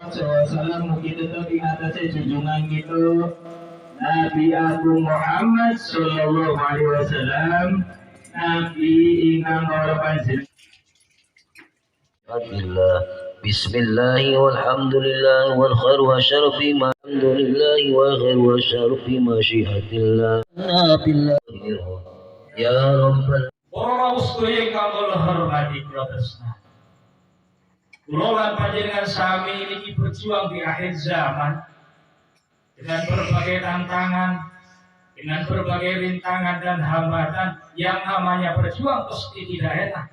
SAW mugi tetap ing atase junjungan kita Nabi Agung Muhammad sallallahu alaihi wasallam, Nabi ingkang ora panjenengan. Bismillah walhamdulillah wal khair wa syarf ma alhamdulillah wa khair wa syarf masyiatillah billah ya rabbal para sedaya ingkang kula hormati kula tresna. Kula lan panjenengan sami niki berjuang di akhir zaman dengan berbagai tantangan, dengan berbagai rintangan dan hambatan. Yang namanya berjuang pasti tidak enak,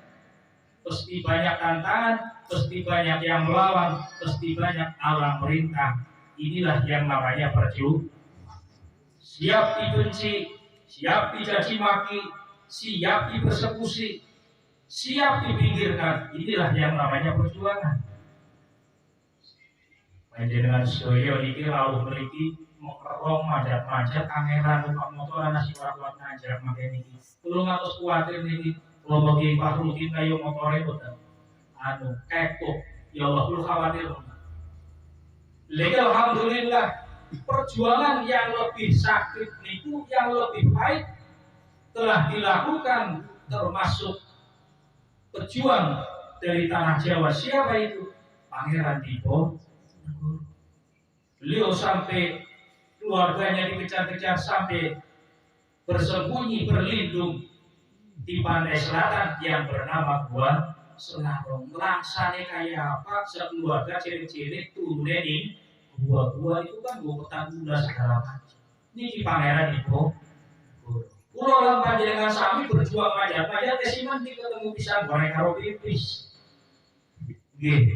pasti banyak tantangan, pasti banyak yang melawan, pasti banyak alam merintang. Inilah yang namanya berjuang. Siap dibenci, siap dicaci maki, siap dipersekusi, siap dipinggirkan. Inilah yang namanya perjuangan. Panjenengan sedaya niki rawuh mriki mekerong manjat-manjat pangeran numpak motor ana sing ora kuat nanjak mangke niki. Kula ngatos kuwatir niki kula bagi Pak Rudin kaya motore boten kekuk. Ya Allah kula khawatir. Lha alhamdulillah perjuangan yang lebih sakit niku, yang lebih pahit telah dilakukan, termasuk pejuang dari tanah Jawa. Siapa itu? Pangeran Diponegoro. Beliau sampai keluarganya dikejar-kejar, sampai bersembunyi berlindung di pantai selatan yang bernama Gua Selarong. Langsane kayak apa? Sekeluarga cilik-cilik turunnya di gua-gua itu kan gua petanggulah segala macam. Ini Pangeran Diponegoro. Kulo lan panjenengan sami berjuang manjat-manjat kesiman ketemu pisang goreng karo pipis. Nggih.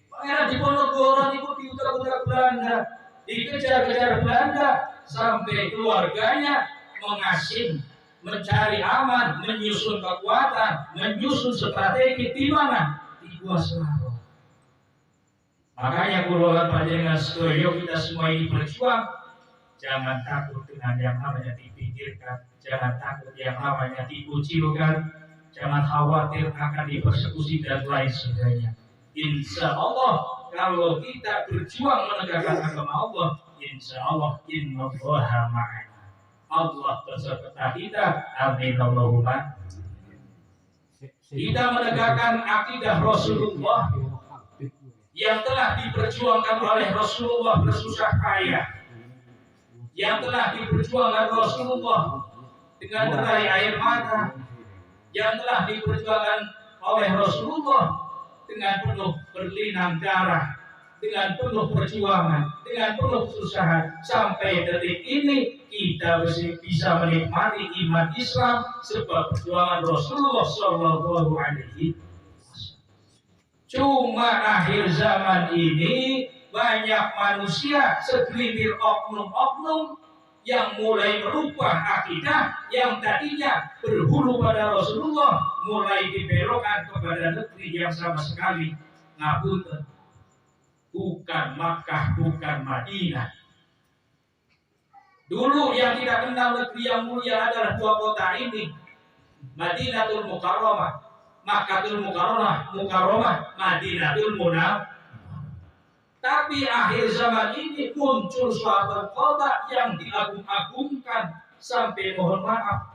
Pangeran Diponegoro niku diutak-utak Belanda, dikejar-kejar Belanda sampai keluarganya mengasing, mencari aman, menyusun kekuatan, menyusun strategi di mana? Di Gua Selarong. Makanya kulo lan panjenengan sedaya kita semua ini berjuang. Jangan takut dengan yang namanya dipinggirkan, jangan takut yang namanya dikucilkan, jangan khawatir akan dipersekusi dan lain sebagainya. Insya Allah kalau kita berjuang menegakkan agama Allah, insya Allah innallaha ma'ana. Allah beserta kita. Amin Allahumma. Kita menegakkan akidah Rasulullah yang telah diperjuangkan oleh Rasulullah bersusah payah, yang telah diperjuangkan Rasulullah dengan derai air mata, yang telah diperjuangkan oleh Rasulullah dengan penuh berlinang darah, dengan penuh perjuangan, dengan penuh kesusahan. Sampai detik ini kita bisa menikmati iman Islam sebab perjuangan Rasulullah Shallallahu Alaihi Wasallam. Cuma akhir zaman ini banyak manusia, segelintir oknum-oknum yang mulai merubah akidah yang tadinya berhulu pada Rasulullah, mulai dibelokkan kepada negeri yang sama sekali ngapunten, bukan Makkah, bukan Madinah. Dulu yang kita kenal negeri yang mulia adalah dua kota ini, Madinatul Mukarramah, Makkatul Mukarramah, Madinatul Munawwarah. Tapi akhir zaman ini muncul suatu kota yang diagung-agungkan sampai mohon maaf,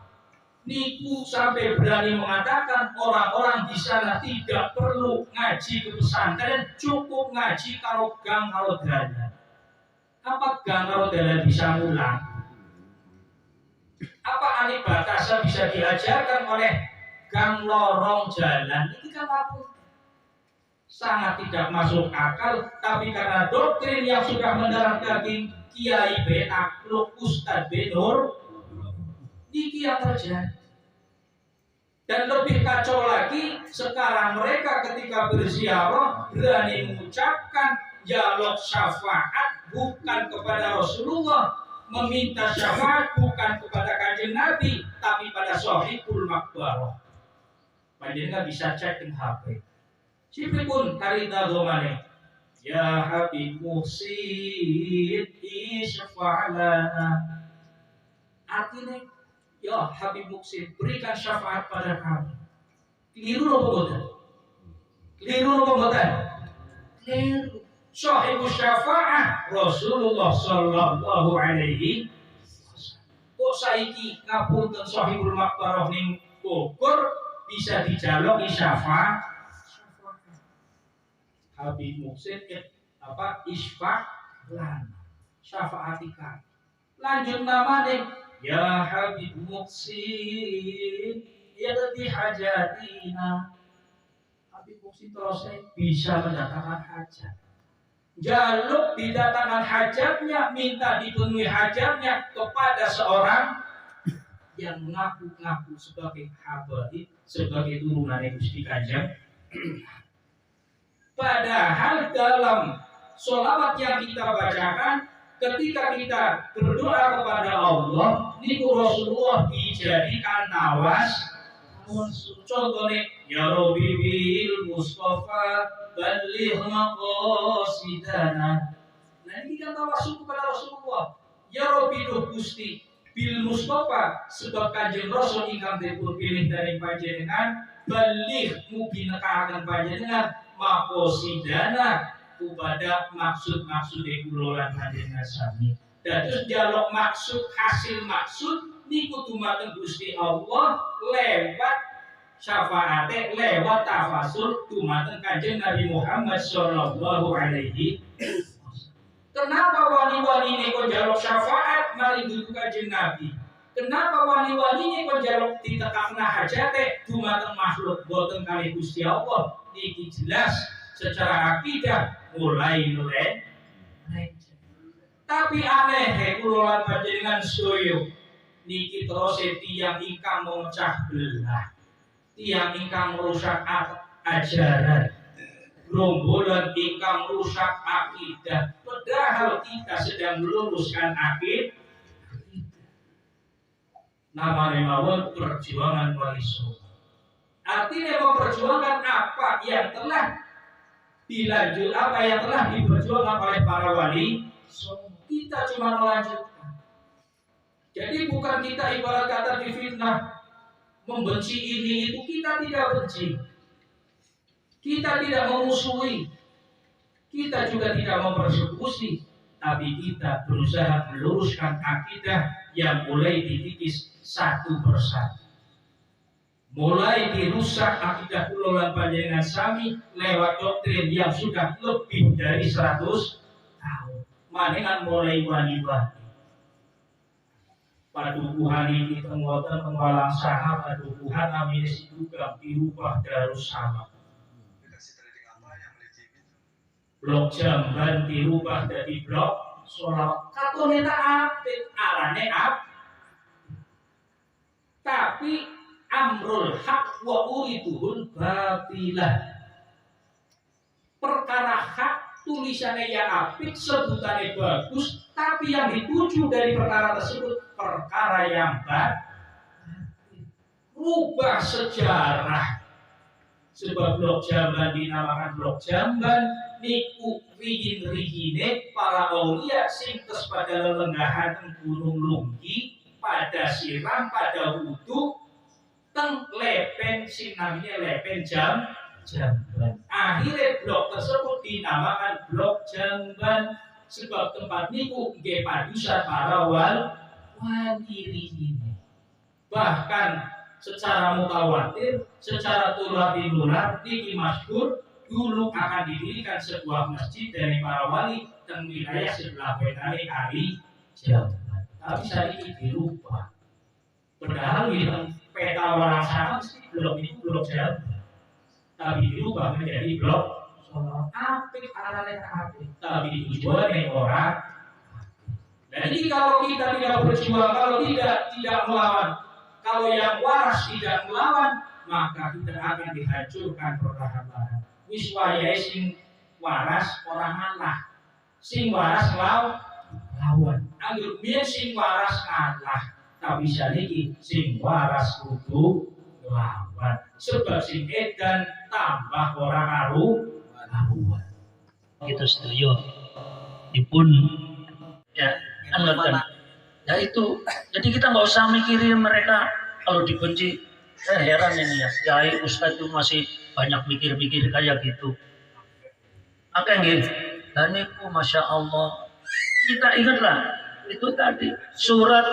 niku sampai berani mengatakan orang-orang di sana tidak perlu ngaji ke pesantren, cukup ngaji karo gang karo dalan. Apa gang karo dalan bisa mulang? Apa alif batasa bisa diajarkan oleh gang lorong jalan? Ini kan apa? Sangat tidak masuk akal, tapi karena doktrin yang sudah mendarah daging Kiai B. Takluk Ustadz B. Nur, ini yang terjadi. Dan lebih kacau lagi, sekarang mereka ketika berziarah berani mengucapkan dialog syafaat bukan kepada Rasulullah, meminta syafaat bukan kepada Kanjeng Nabi, tapi pada Shahibul Makbarah. Panjenengan bisa cek di HP. Sipun karita domane, ya Habib Muhsin isyfa'lana. Artinya, ya Habib Muhsin, berikan syafaat pada kami. Keliru apa boten? Keliru apa boten? Keliru. Sahibus syafa'ah Rasulullah sallallahu alaihi wasallam. Kok saiki ngapunten sahibul maqbarah ning Bogor bisa dijaloki syafaat? Habib Muksin isfa' lan syafaatika. Lanjut namanya ya Habib Muksin yaqdi hajatina. Habib Muksin terus bisa mendatangkan hajat. Jaluk didatangkan hajatnya, minta dipenuhi hajatnya kepada seorang yang mengaku-ngaku sebagai habaib, sebagai turunan Gusti Kanjeng. Padahal dalam sholawat yang kita bacakan, ketika kita berdoa kepada Allah, niku Rasulullah dijadikan tawas. Contohnya, ya Rabbi bil Mustafa balligh maqasidana. Nah ini kan tawasul kepada Rasulullah. Ya Rabbi duh Gusti bil Mustafa, sebab Kanjeng Rasul ingkang dipun pilih dari panjenengan, balligh mugi nekaken panjenengan maqasidana kepada maksud-maksud kula lan panjenengan sami. Dados jaluk maksud hasil maksud niku dumateng Gusti Allah lewat syafaate, lewat tafasul dumateng Kanjeng Nabi Muhammad sallallahu alaihi wasallam. Kenapa wali-wali ini kok jaluk syafaat mari dudu Kanjeng Nabi? Kenapa wali-wali ini kok jaluk ditekakna hajate dumateng makhluk boten kali Gusti Allah? Niki jelas secara akidah mulai tapi aneh kula lan panjenengan sedaya niki terus tiyang ingkang memecah belah, tiyang ingkang merusak ajaran, gerombolan ingkang merusak akidah. Padahal kita sedang meluruskan akidah. Namanya mawon perjuangan wali songo. Artinya memperjuangkan apa yang telah dilanjut, apa yang telah diperjuangkan oleh para wali songo. Kita cuma melanjutkan. Jadi bukan kita ibarat kata difitnah, membenci ini itu, kita tidak benci, kita tidak memusuhi, kita juga tidak mempersekusi, tapi kita berusaha meluruskan akidah yang mulai dikikis satu persatu. Mulai dirusak akidah kula lan panjenengan sami lewat doktrin yang sudah lebih dari 100 tahun. Manengan mulai wani-wani. Padukuhan ini tengoten pengwalang saham padukuhan namanya juga dirubah darussalam. Blok Jamban dirubah dari blok Sholawat. Katone tak apik, arane apik. Tapi amrul haq wa uridul batilah. Perkara hak tulisannya ya apik, sebutannya bagus, tapi yang dituju dari perkara tersebut perkara yang baik. Rubah sejarah. Sebab blok Jamban dinamakan blok Jamban niku rihin-rihine para aulia sing tes pada lelenggahan gunung Lunggi, pada siram, pada wudu teng lepen sing namanya lepen Jamban. Akhirnya blok tersebut dinamakan blok Jamban sebab tempat niku nggih padusan para wali ini. Bahkan secara mutawatir, secara turun-temurun niki masyhur dulu akan didirikan sebuah masjid dari para wali teng wilayah sebelah wetane kali Jamban. Tapi saat ini dirubah. Padahal di peta warna sama blok itu blok Jamban. Tapi dirubah menjadi blok Sholawat. Apik arane apik, tapi tujuannya orang. Jadi kalau kita tidak berjuang, kalau tidak melawan, kalau yang waras tidak melawan, maka kita akan dihancurkan perlahan-lahan. Wis wayahe sing waras orang ngalah, sing waras lawan. Anggur biyen sing waras ngalah, tapi saniki sing waras kudu lawan. Sebab sing edan tambah orang karuan. Kita setuju. Dipun ya kan. Ya itu, jadi kita nggak usah mikirin mereka kalau dibenci. Heran ini ya, Kiai Ustadz itu masih banyak mikir-mikir kayak gitu. Oke, gitu. Dan itu Masya Allah. Kita ingatlah itu tadi surat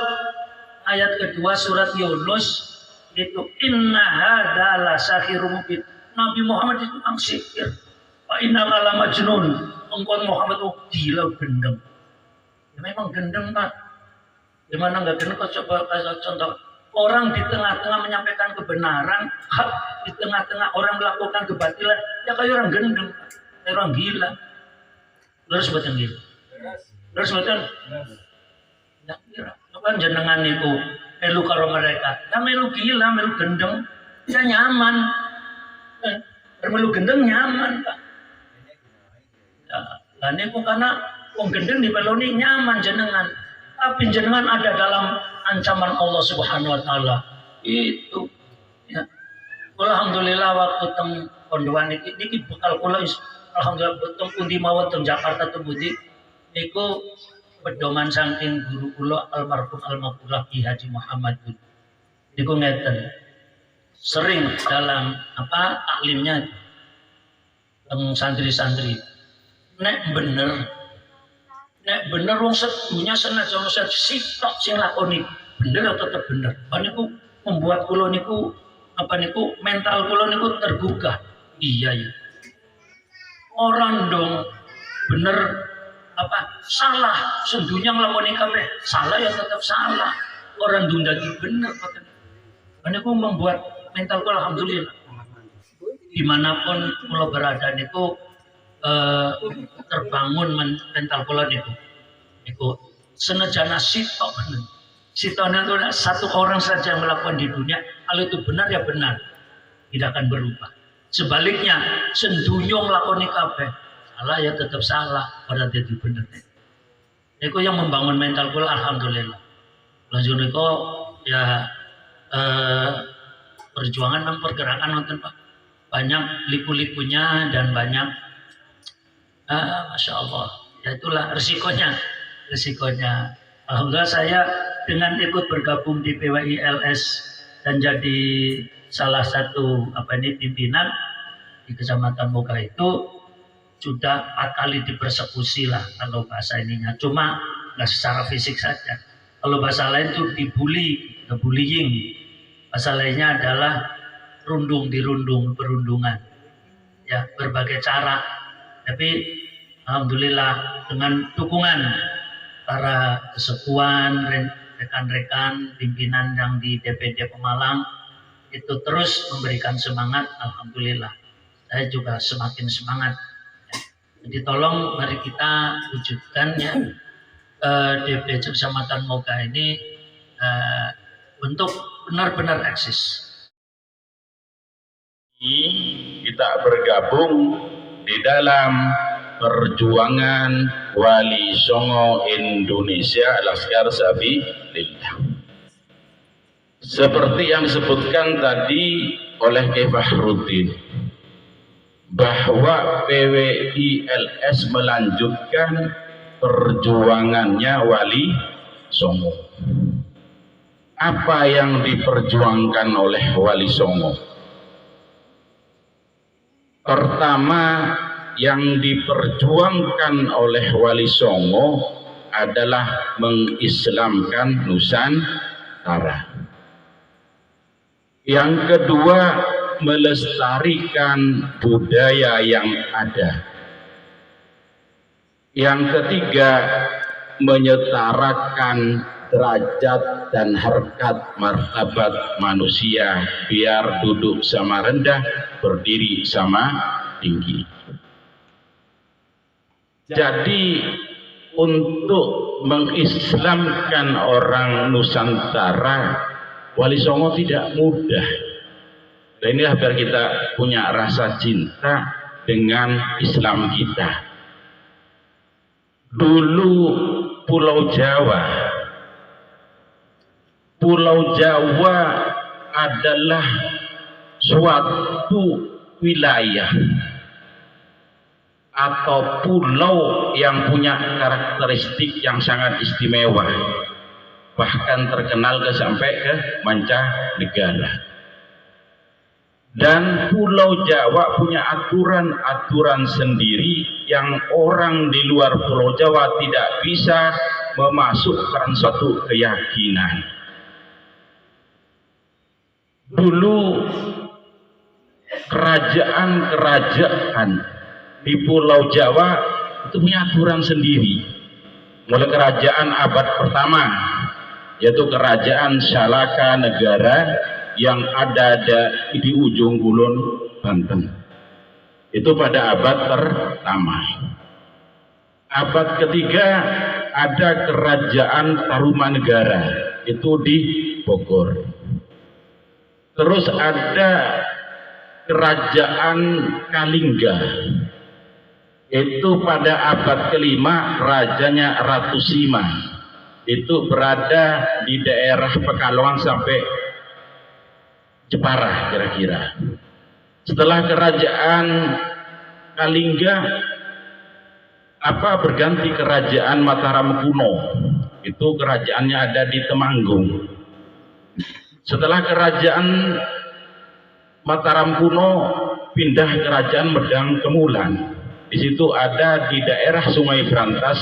ayat kedua surat Yunus itu inna hadza la sahirun mubin. Nabi Muhammad itu tukang sihir. Wa inna la majnun. Engkau Muhammad itu gila gendeng. Ya memang gendeng Pak. Gimana nggak gendeng? Kau coba kasih contoh. Orang di tengah-tengah menyampaikan kebenaran, hak di tengah-tengah orang melakukan kebatilan, ya kayak orang gendeng, kayak orang gila. Terus betul gila. Terus betul. Ya kira. Kan jenengan itu melu karo mereka. Ya melu gila, melu gendeng, ya nyaman. Melu gendeng nyaman Pak. Ya, dan itu karena wong gendeng di peloni nyaman jenengan. Tapi jenengan ada dalam ancaman Allah Subhanahu wa taala. Itu ya. Alhamdulillah waktu teng kondoan iki bekal kula alhamdulillah teng pundi mawon teng Jakarta teng pundi niku pedoman saking guru kula almarhum almarhumah Ki Haji Muhammad niku ngeten. Sering dalam taklimnya teng santri-santri. Nek bener wong sedunya senajan sitok sing lakoni bener atau tetep bener. Niku membuat kula niku mental kula niku tergugah. Iya ya. Orang dong bener salah sedunya nglakoni kabeh. Salah ya tetap salah. Orang dong dadi bener kata. Niku membuat mental kula alhamdulillah. Dimanapun kula berada niku terbangun mental kula niku senejana sitok sitoknya itu satu orang saja yang melakukan di dunia, kalau itu benar ya benar, tidak akan berubah. Sebaliknya sendunya nglakoni kabeh salah ya tetap salah, pada jadi benar. Niku yang membangun mental kula alhamdulillah. Lanjut niku ya perjuangan dan pergerakan nonton Pak, banyak liku-likunya dan banyak Masya Allah, ya itulah resikonya. Alhamdulillah saya dengan ikut bergabung di PWILS dan jadi salah satu pimpinan di Kecamatan Moga itu sudah 4 kali dipersekusi lah kalau bahasa ininya. Cuma nggak secara fisik saja. Kalau bahasa lain itu bullying. Bahasa lainnya adalah perundungan. Ya berbagai cara. Tapi alhamdulillah dengan dukungan para kesepuan, rekan-rekan pimpinan yang di DPD Pemalang itu terus memberikan semangat. Alhamdulillah saya juga semakin semangat. Jadi tolong mari kita wujudkan ya DPD Kecamatan Moga ini untuk benar-benar eksis. Kita bergabung di dalam perjuangan Wali Songo Indonesia Laskar Sabilillah. Seperti yang disebutkan tadi oleh Kiai Fahrudin, bahwa PWILS melanjutkan perjuangannya Wali Songo. Apa yang diperjuangkan oleh Wali Songo? Pertama, yang diperjuangkan oleh Wali Songo adalah mengislamkan Nusantara. Yang kedua, melestarikan budaya yang ada. Yang ketiga, menyetarakan derajat dan harkat martabat manusia biar duduk sama rendah, berdiri sama tinggi. Jadi untuk mengislamkan orang Nusantara, Wali Songo tidak mudah. Dan inilah biar kita punya rasa cinta dengan Islam kita. Dulu Pulau Jawa adalah suatu wilayah atau pulau yang punya karakteristik yang sangat istimewa, bahkan terkenal sampai ke mancanegara. Dan Pulau Jawa punya aturan-aturan sendiri yang orang di luar Pulau Jawa tidak bisa memasukkan suatu keyakinan. Dulu kerajaan-kerajaan di Pulau Jawa itu punya aturan sendiri. Mulai kerajaan abad pertama, yaitu kerajaan Salaka Negara yang ada di ujung kulon Banten. Itu pada abad pertama. Abad ketiga ada kerajaan Tarumanegara, itu di Bogor. Terus ada kerajaan Kalingga, itu pada abad kelima, rajanya Ratu Sima, itu berada di daerah Pekalongan sampai Jepara kira-kira. Setelah kerajaan Kalingga berganti kerajaan Mataram kuno, itu kerajaannya ada di Temanggung. Setelah kerajaan Mataram kuno pindah kerajaan Medang Kemulan. Di situ ada di daerah Sungai Brantas,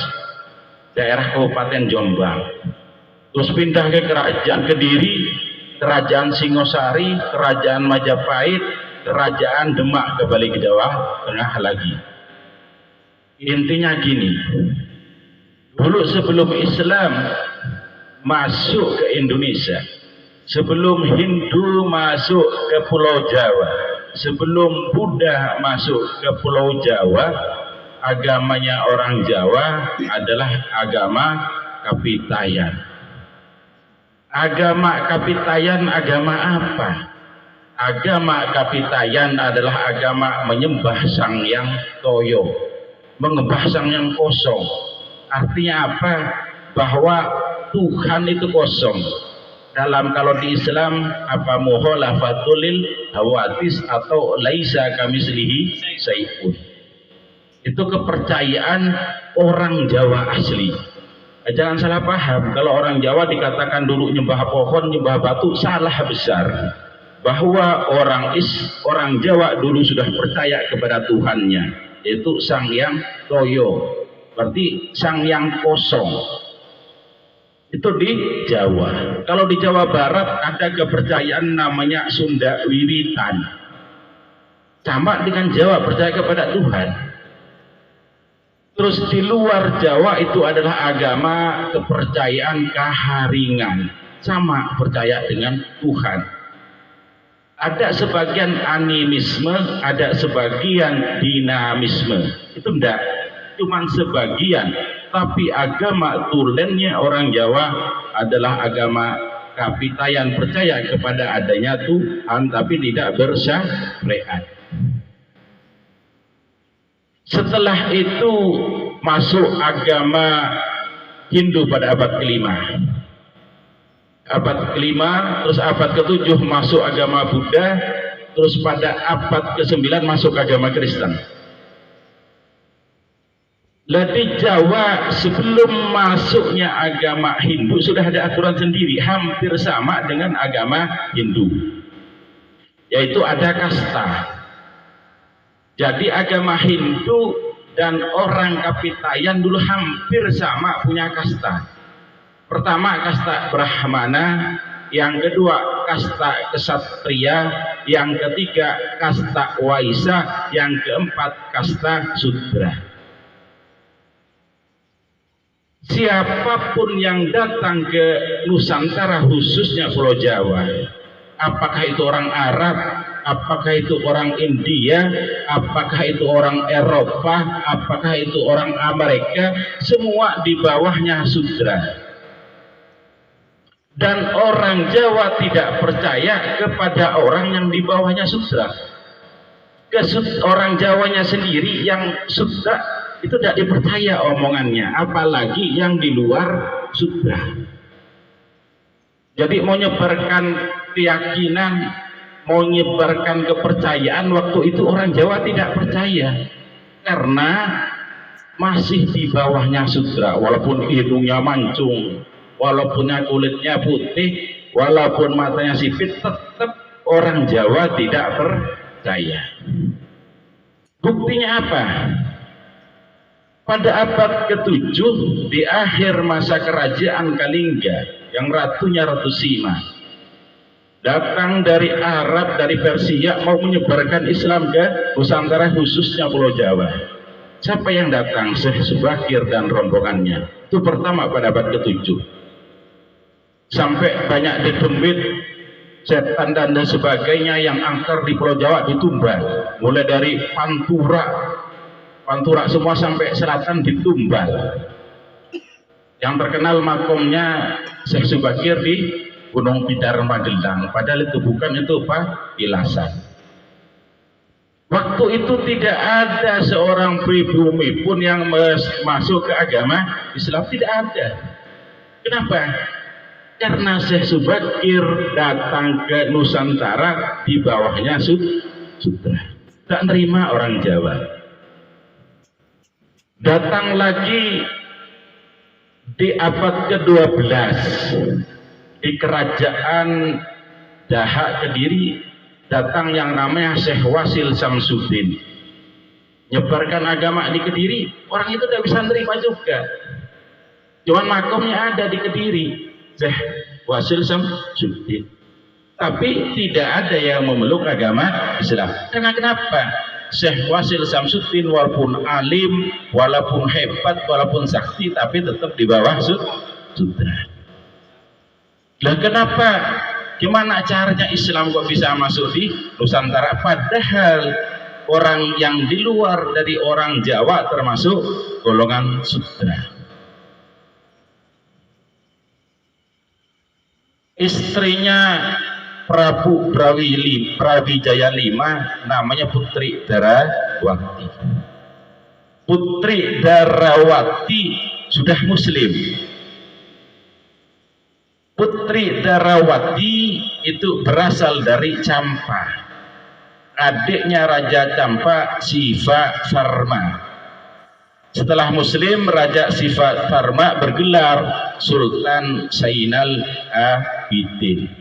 daerah Kabupaten Jombang. Terus pindah ke kerajaan Kediri, kerajaan Singosari, kerajaan Majapahit, kerajaan Demak kembali ke Jawa Tengah lagi. Intinya gini, dulu sebelum Islam masuk ke Indonesia, sebelum Hindu masuk ke Pulau Jawa, sebelum Buddha masuk ke Pulau Jawa, agamanya orang Jawa adalah agama Kapitayan. Agama Kapitayan agama apa? Agama Kapitayan adalah agama menyembah Sang Hyang Toyo, menyembah Sang Hyang Kosong. Artinya apa? Bahwa Tuhan itu kosong. Kalau di Islam apa mukhalafatulil hawadis atau laisa kamislihi syai'un. Itu kepercayaan orang Jawa asli. Jangan salah paham, kalau orang Jawa dikatakan dulu nyembah pohon, nyembah batu, salah besar. Bahwa orang Jawa dulu sudah percaya kepada Tuhannya, yaitu Sang Hyang Toyo, berarti Sang Hyang Kosong. Itu di Jawa. Kalau di Jawa Barat ada kepercayaan namanya Sunda Wiwitan, sama dengan Jawa, percaya kepada Tuhan. Terus di luar Jawa itu adalah agama kepercayaan Kaharingan, sama percaya dengan Tuhan. Ada sebagian animisme, ada sebagian dinamisme. Itu enggak, cuman sebagian. Tapi agama tulennya orang Jawa adalah agama Kapitayan, percaya kepada adanya Tuhan tapi tidak bersyariat. Setelah itu masuk agama Hindu pada abad kelima. Abad kelima, terus abad ketujuh masuk agama Buddha, terus pada abad ke-9 masuk agama Kristen. Di Jawa sebelum masuknya agama Hindu sudah ada aturan sendiri, hampir sama dengan agama Hindu, yaitu ada kasta. Jadi agama Hindu dan orang Kapitayan dulu hampir sama punya kasta. Pertama kasta Brahmana, yang kedua kasta Ksatria, yang ketiga kasta Waisya, yang keempat kasta Sudra. Siapapun yang datang ke Nusantara, khususnya Pulau Jawa, apakah itu orang Arab, apakah itu orang India, apakah itu orang Eropa, apakah itu orang Amerika, semua di bawahnya Sudra. Dan orang Jawa tidak percaya kepada orang yang di bawahnya Sudra. Orang Jawanya sendiri yang Sudra itu tidak dipercaya omongannya, apalagi yang di luar Sudra. Jadi mau nyebarkan keyakinan, mau nyebarkan kepercayaan, waktu itu orang Jawa tidak percaya karena masih di bawahnya Sudra. Walaupun hidungnya mancung, walaupun kulitnya putih, walaupun matanya sipit, tetap orang Jawa tidak percaya. Buktinya apa? Pada abad ke-7 di akhir masa kerajaan Kalingga yang ratunya Ratu Sima datang dari Arab, dari Persia mau menyebarkan Islam ke Nusantara khususnya Pulau Jawa. Siapa yang datang? Syekh Subakir dan rombongannya. Itu pertama pada abad ke-7. Sampai banyak dikembit setan dan sebagainya yang angker di Pulau Jawa ditumbal. Mulai dari Pantura semua sampai selatan ditumbal. Yang terkenal makomnya Syekh Subakir di Gunung Bidar Magelang. Padahal itu bukan, itu apa? Ilasan. Waktu itu tidak ada seorang pribumi pun yang masuk ke agama Islam, tidak ada. Kenapa? Karena Syekh Subakir datang ke Nusantara di bawahnya sutra. Tak nerima orang Jawa. Datang lagi di abad ke-12 di kerajaan Dahak Kediri, datang yang namanya Syekh Wasil Samsuddin, nyebarkan agama di Kediri. Orang itu tidak bisa nerima juga, cuman makomnya ada di Kediri, Syekh Wasil Samsuddin, tapi tidak ada yang memeluk agama Islam. Karena kenapa? Syekh Wasil Samsuddin walaupun alim, walaupun hebat, walaupun sakti, tapi tetap di bawah sutra. Lah kenapa? Gimana caranya Islam kok bisa masuk di Nusantara? Padahal orang yang di luar dari orang Jawa termasuk golongan sutra. Istrinya Prabu Brawijaya V namanya Putri Darawati. Putri Darawati sudah muslim. Putri Darawati itu berasal dari Campa. Adiknya Raja Campa, Siva Sarma. Setelah muslim, Raja Siva Sarma bergelar Sultan Zainal Abidin.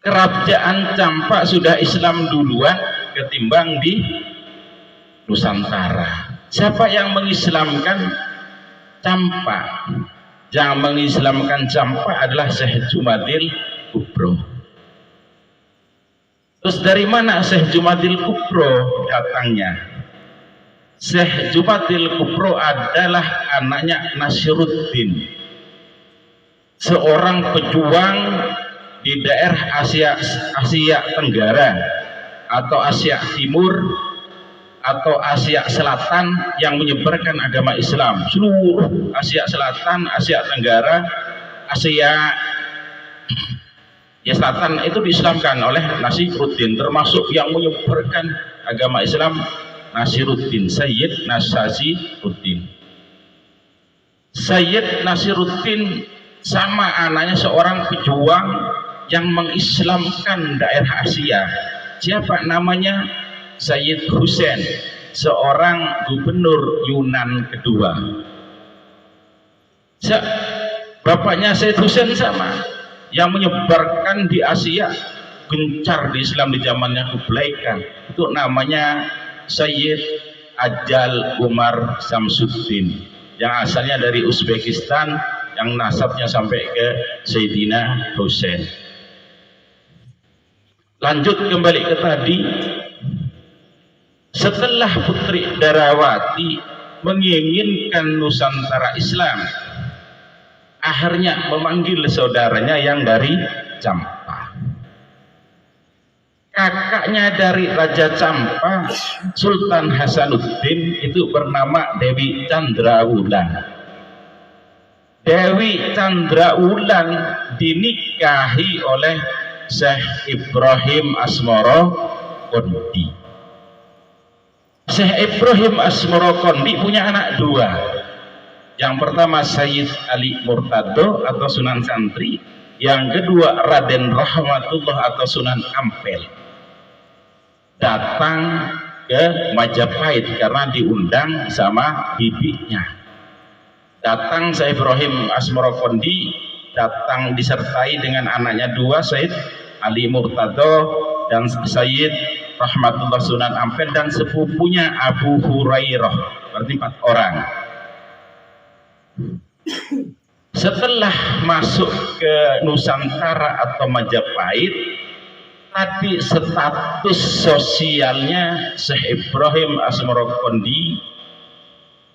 Kerajaan Campa sudah Islam duluan ketimbang di Nusantara. Siapa yang mengislamkan Campa? Yang mengislamkan Campa adalah Syekh Jumadil Kubro. Terus dari mana Syekh Jumadil Kubro datangnya? Syekh Jumadil Kubro adalah anaknya Nasiruddin, seorang pejuang di daerah Asia Tenggara atau Asia Timur atau Asia Selatan yang menyebarkan agama Islam. Seluruh Asia Selatan, Asia Tenggara, Asia Selatan itu diislamkan oleh Nasiruddin, termasuk yang menyebarkan agama Islam Nasiruddin, Sayyid Nasiruddin. Sayyid Nasiruddin sama anaknya seorang pejuang yang mengislamkan daerah Asia. Siapa namanya? Sayyid Husain, seorang gubernur Yunan kedua. Bapaknya Sayyid Husain sama, yang menyebarkan di Asia, gencar di Islam di zamannya Kublai Khan. Itu namanya Sayyid Ajal Umar Samsuddin, yang asalnya dari Uzbekistan, yang nasabnya sampai ke Sayyidina Husain. Lanjut kembali ke tadi. Setelah Putri Darawati menginginkan Nusantara Islam, akhirnya memanggil saudaranya yang dari Campa. Kakaknya dari Raja Campa, Sultan Hasanuddin, itu bernama Dewi Chandrawulan. Dewi Chandrawulan dinikahi oleh Syekh Ibrahim Asmoro Kondi. Syekh Ibrahim Asmoro Kondi punya anak dua. Yang pertama Sayyid Ali Murtado atau Sunan Santri, yang kedua Raden Rahmatullah atau Sunan Ampel. Datang ke Majapahit karena diundang sama bibinya. Datang Syekh Ibrahim Asmoro Kondi datang disertai dengan anaknya dua, Said Ali Murtado dan Sayyid Rahmatullah Sunan Ampel, dan sepupunya Abu Hurairah, berarti 4 orang. Setelah masuk ke Nusantara atau Majapahit, tadi status sosialnya Syekh Ibrahim Asmarokondi,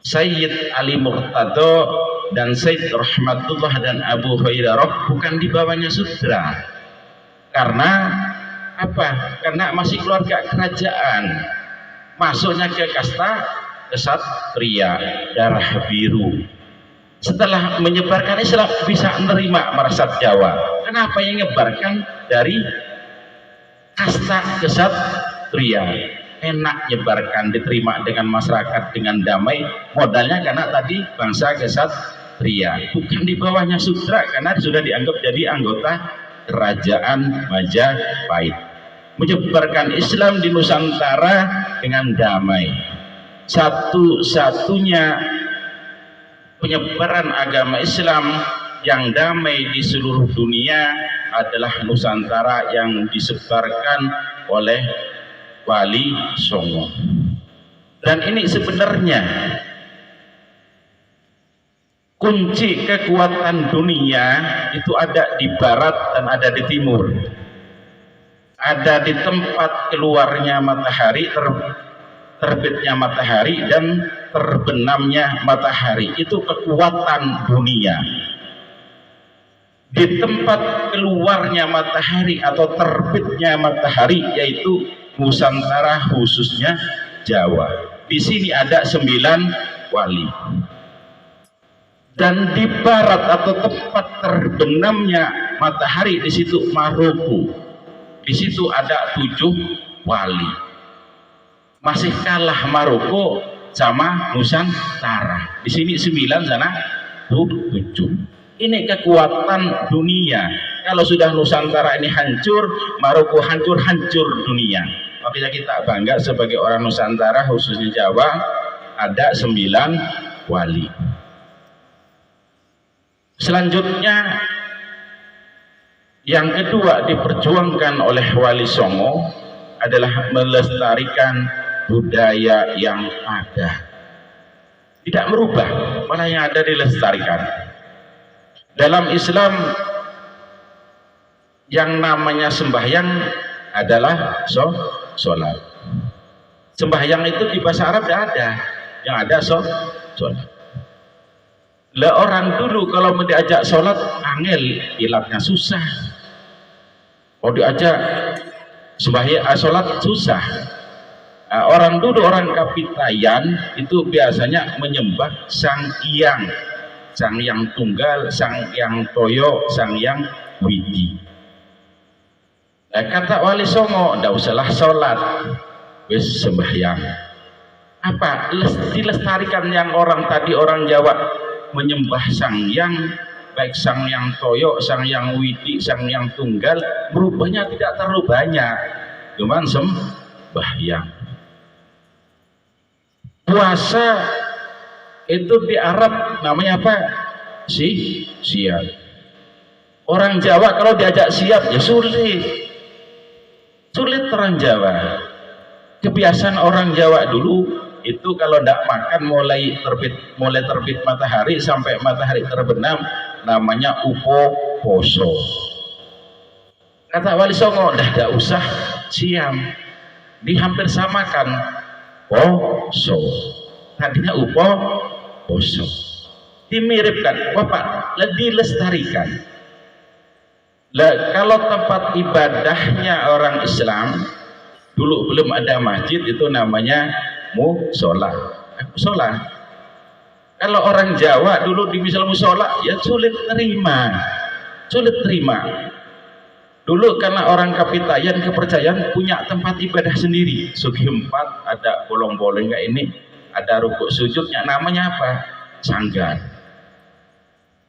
Sayyid Ali Murtado dan Sayyid Rahmatullah dan Abu Hurairah bukan di bawahnya sudra. Karena apa? Karena masih keluarga kerajaan, masuknya ke kasta kesatria darah biru. Setelah menyebarkan Islam bisa menerima marasat Jawa. Kenapa yang menyebarkan dari kasta kesatria? Enak nyebarkan, diterima dengan masyarakat dengan damai. Modalnya karena tadi bangsa kesatria, bukan di bawahnya sudra, karena sudah dianggap jadi anggota kerajaan Majapahit. Menyebarkan Islam di Nusantara dengan damai. Satu-satunya penyebaran agama Islam yang damai di seluruh dunia adalah Nusantara yang disebarkan oleh Wali Songo. Dan ini sebenarnya kunci kekuatan dunia itu ada di barat dan ada di timur. Ada di tempat keluarnya matahari, terbitnya matahari dan terbenamnya matahari. Itu kekuatan dunia. Di tempat keluarnya matahari atau terbitnya matahari, yaitu Nusantara, khususnya Jawa. Di sini ada 9 wali. Dan di barat atau tempat terbenamnya matahari, di situ Maroko. Di situ ada 7 wali. Masih kalah Maroko sama Nusantara. Di sini 9, sana 7. Ini kekuatan dunia. Kalau sudah Nusantara ini hancur, Maroko hancur, hancur dunia. Makanya kita bangga sebagai orang Nusantara, khususnya Jawa, ada 9 wali. Selanjutnya, yang kedua diperjuangkan oleh Wali Songo adalah melestarikan budaya yang ada. Tidak merubah, malah yang ada dilestarikan. Dalam Islam, yang namanya sembahyang adalah sholat. Sembahyang itu di bahasa Arab tidak ada, yang ada sholat. Lah orang dulu kalau mau diajak sholat, angel, ilatnya susah. Mau diajak sembahyang sholat susah. Orang dulu, orang Kapitayan itu biasanya menyembah Sang Hyang, Sang Hyang Tunggal, Sang Hyang Toyo, Sang Hyang Widi. Kata Wali Songo, ndak usahlah sholat, wis sembahyang. Apa? Dilestarikan yang orang tadi, orang Jawa menyembah Sang Hyang, baik Sang Hyang Toyo, Sang Hyang Widi, Sang Hyang Tunggal, berubahnya tidak terlalu banyak, cuman sembahyang. Puasa itu di Arab namanya apa? Siap. Orang Jawa kalau diajak siap ya sulit orang Jawa. Kebiasaan orang Jawa dulu itu kalau tidak makan mulai terbit matahari sampai matahari terbenam, namanya poso. Kata Wali Songo, tidak usah siam, dihampir samakan poso. Tadinya poso, dimiripkan, Bapak, dilestarikan. Lah, kalau tempat ibadahnya orang Islam dulu belum ada masjid, itu namanya musola. Kalau orang Jawa dulu di misal musola ya sulit terima. Dulu karena orang Kapitayan kepercayaan punya tempat ibadah sendiri. Sugi 4 ada bolong-bolong kayak ini, ada rukuk sujudnya, namanya apa? Sanggar.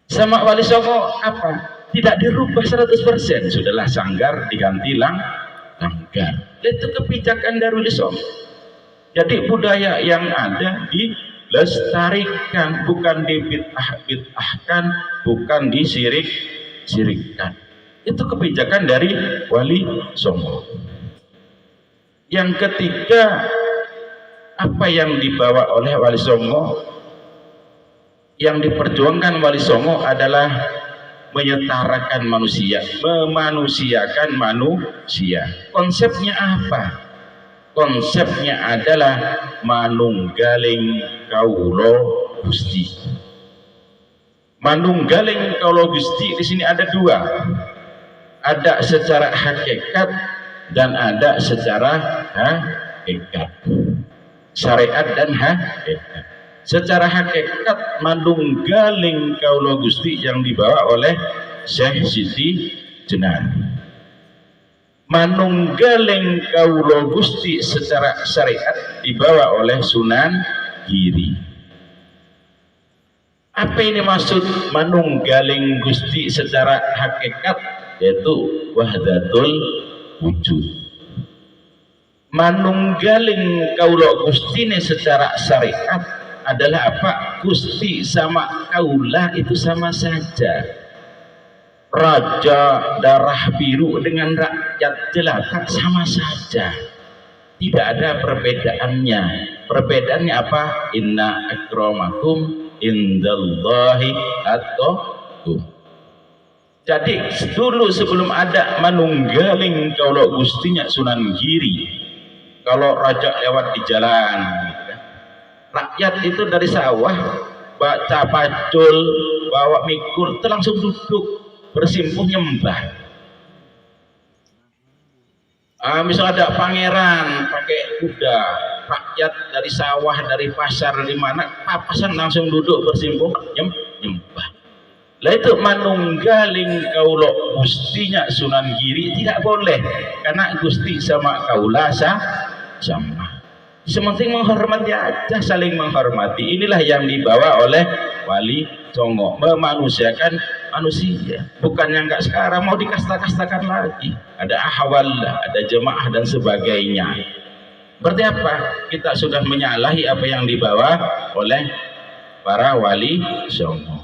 Sama Wali Songo apa? Tidak dirubah 100%, sudahlah sanggar diganti langgar. Itu kebijakan dari Wali Songo. Jadi budaya yang ada dilestarikan, bukan dibid'ahkan, bukan disirik disirikkan. Itu kebijakan dari Wali Songo. Yang ketiga, apa yang dibawa oleh Wali Songo, yang diperjuangkan Wali Songo adalah menyetarakan manusia, memanusiakan manusia. Konsepnya apa? Konsepnya adalah manunggaling kaulo Gusti. Manunggaling kaulo Gusti di sini ada dua. Ada secara hakikat dan ada secara hakikat. Syariat dan hakikat. Secara hakikat manunggaling kaulo Gusti yang dibawa oleh Syekh Siti Jenar. Manunggaling kaulo Gusti secara syariat dibawa oleh Sunan Giri. Apa ini maksud manunggaling Gusti secara hakikat? Yaitu wahdatul wujud. Manunggaling kaulo Gusti ini secara syariat adalah apa? Gusti sama kaulah itu sama saja. Raja darah biru dengan rakyat jelata sama saja. Tidak ada perbedaannya. Perbedaannya apa? Inna akramakum indallahi atqakum. Jadi dulu sebelum ada manunggaling kaulo Gustinya Sunan Giri, kalau raja lewat di jalan, rakyat itu dari sawah baca pacul, bawa mikul, itu langsung duduk bersimpuh nyembah. Misal ada pangeran pakai kuda, rakyat dari sawah, dari pasar, dari mana, papasan langsung duduk bersimpuh nyembah. Lah itu manunggaling kaulo Gustinya Sunan Giri tidak boleh, karena Gusti sama kaula sama. Sementing menghormati aja, saling menghormati. Inilah yang dibawa oleh Wali Songo, memanusiakan manusia. Bukan yang enggak sekarang mau dikasta-kastakan lagi. Ada ahwal, ada jemaah dan sebagainya. Berarti apa? Kita sudah menyalahi apa yang dibawa oleh para Wali Songo.